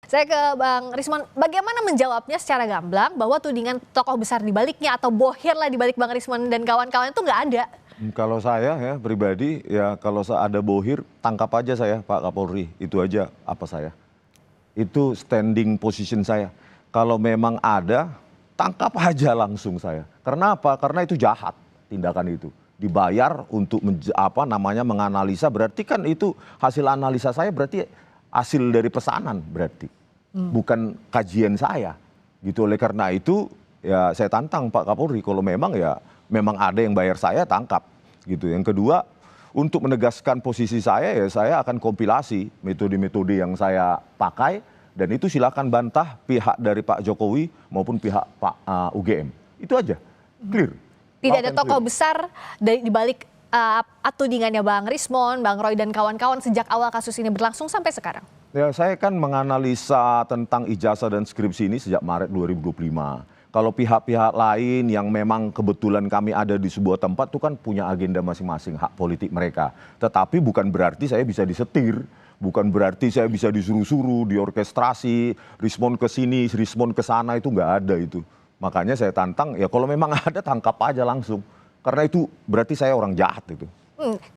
Saya ke Bang Rismon, bagaimana menjawabnya secara gamblang bahwa tudingan tokoh besar di baliknya atau bohir lah di balik Bang Rismon dan kawan-kawan itu nggak ada? Kalau saya ya pribadi ya kalau ada bohir tangkap aja saya Pak Kapolri, itu aja apa saya. Itu standing position saya. Kalau memang ada tangkap aja langsung saya. Karena apa? Karena itu jahat tindakan itu. Dibayar untuk menganalisa, berarti kan itu hasil analisa saya, berarti hasil dari pesanan berarti. Bukan kajian saya. Gitu, oleh karena itu ya saya tantang Pak Kapolri, kalau memang ya memang ada yang bayar saya tangkap. Gitu. Yang kedua, untuk menegaskan posisi saya ya saya akan kompilasi metode-metode yang saya pakai, dan itu silakan bantah pihak dari Pak Jokowi maupun pihak Pak UGM. Itu aja. Clear. Tidak ada tokoh besar di balik tudingannya Bang Rismon, Bang Roy dan kawan-kawan sejak awal kasus ini berlangsung sampai sekarang. Ya, saya kan menganalisa tentang ijazah dan skripsi ini sejak Maret 2025. Kalau pihak-pihak lain yang memang kebetulan kami ada di sebuah tempat itu kan punya agenda masing-masing, hak politik mereka. Tetapi bukan berarti saya bisa disetir, bukan berarti saya bisa disuruh-suruh, diorkestrasi, Rismon ke sini, Rismon ke sana, itu nggak ada itu. Makanya saya tantang, ya kalau memang ada tangkap aja langsung. Karena itu berarti saya orang jahat itu.